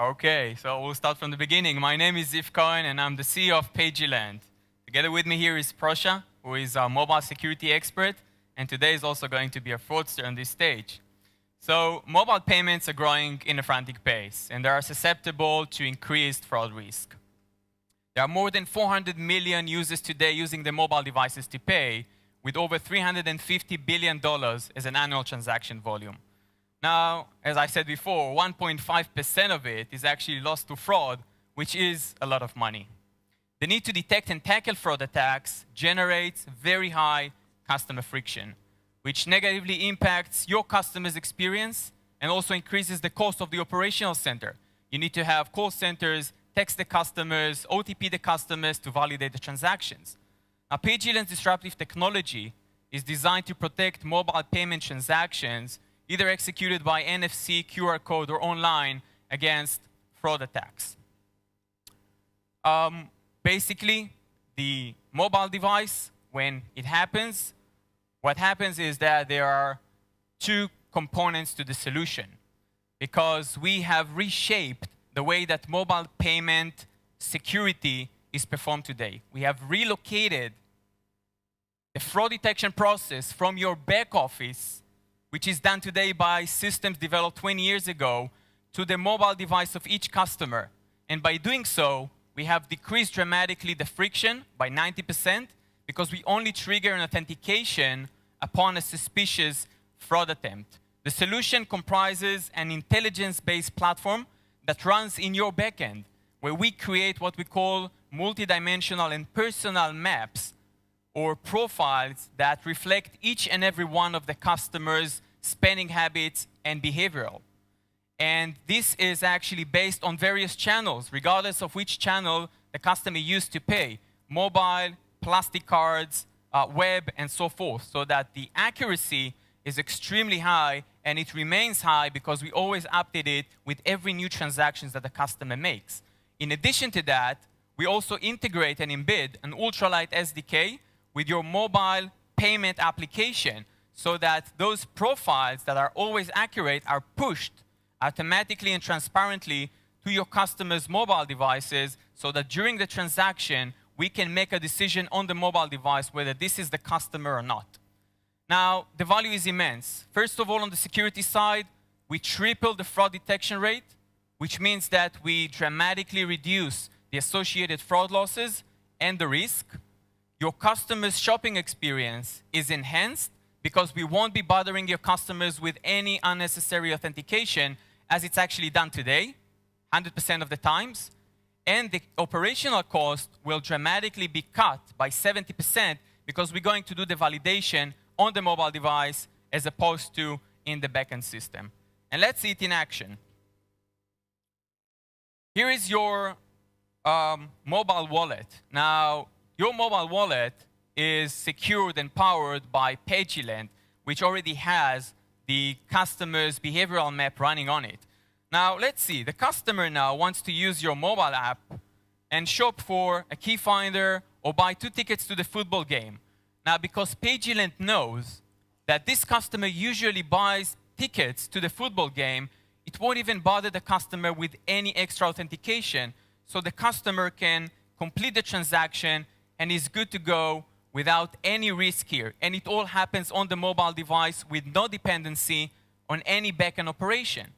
Okay, so we'll start from the beginning. My name is Ziv Cohen, and I'm the CEO of Paygilant. Together with me here is Prosha, who is our mobile security expert, and today is also going to be a fraudster on this stage. So mobile payments are growing in a frantic pace, and they are susceptible to increased fraud risk. There are more than 400 million users today using their mobile devices to pay, with over $350 billion as an annual transaction volume. Now, as I said before, 1.5% of it is actually lost to fraud, which is a lot of money. The need to detect and tackle fraud attacks generates very high customer friction, which negatively impacts your customer's experience and also increases the cost of the operational center. You need to have call centers, text the customers, OTP the customers to validate the transactions. Now, Pagilant's disruptive technology is designed to protect mobile payment transactions either executed by NFC, QR code, or online against fraud attacks. Basically, the mobile device, when it happens, what happens is that there are two components to the solution, because we have reshaped the way that mobile payment security is performed today. We have relocated the fraud detection process from your back office, which is done today by systems developed 20 years ago, to the mobile device of each customer. And by doing so, we have decreased dramatically the friction by 90%, because we only trigger an authentication upon a suspicious fraud attempt. The solution comprises an intelligence-based platform that runs in your backend, where we create what we call multidimensional and personal maps or profiles that reflect each and every one of the customer's spending habits and behavioral. And this is actually based on various channels, regardless of which channel the customer used to pay: mobile, plastic cards, web, and so forth, so that the accuracy is extremely high, and it remains high because we always update it with every new transaction that the customer makes. In addition to that, we also integrate and embed an ultralight SDK with your mobile payment application, so that those profiles that are always accurate are pushed automatically and transparently to your customers' mobile devices, so that during the transaction, we can make a decision on the mobile device whether this is the customer or not. Now, the value is immense. First of all, on the security side, we triple the fraud detection rate, which means that we dramatically reduce the associated fraud losses and the risk. Your customer's shopping experience is enhanced, because we won't be bothering your customers with any unnecessary authentication, as it's actually done today, 100% of the times. And the operational cost will dramatically be cut by 70%, because we're going to do the validation on the mobile device as opposed to in the backend system. And let's see it in action. Here is your mobile wallet. Now, your mobile wallet is secured and powered by Paygilant, which already has the customer's behavioral map running on it. Now, let's see. The customer now wants to use your mobile app and shop for a key finder or buy 2 tickets to the football game. Now, because Paygilant knows that this customer usually buys tickets to the football game, it won't even bother the customer with any extra authentication, so the customer can complete the transaction and is good to go without any risk here. And it all happens on the mobile device with no dependency on any backend operation.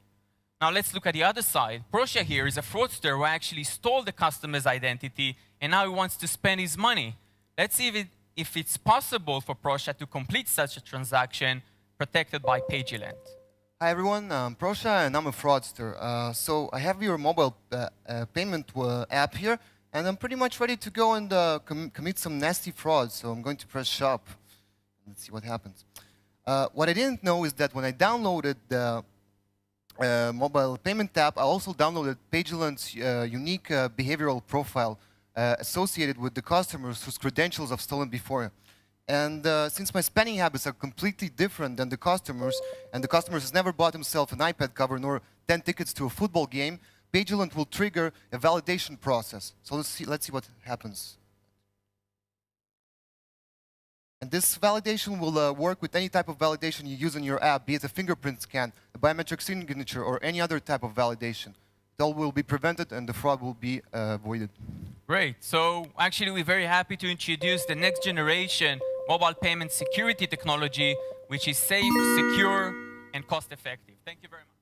Now let's look at the other side. Prosha here is a fraudster who actually stole the customer's identity, and now he wants to spend his money. Let's see if it's possible for Prosha to complete such a transaction protected by Paygilant. Hi everyone, I'm Prosha and I'm a fraudster. So I have your mobile payment app here, and I'm pretty much ready to go and commit some nasty fraud. So I'm going to press shop. Let's see what happens. What I didn't know is that when I downloaded the mobile payment app, I also downloaded Pagilant's unique behavioral profile associated with the customers whose credentials I've stolen before. And since my spending habits are completely different than the customers, and the customer has never bought himself an iPad cover nor 10 tickets to a football game, Paygilant will trigger a validation process. So let's see what happens. And this validation will work with any type of validation you use in your app, be it a fingerprint scan, a biometric signature, or any other type of validation. that will be prevented and the fraud will be avoided. Great. So actually, we're very happy to introduce the next generation mobile payment security technology, which is safe, secure, and cost-effective. Thank you very much.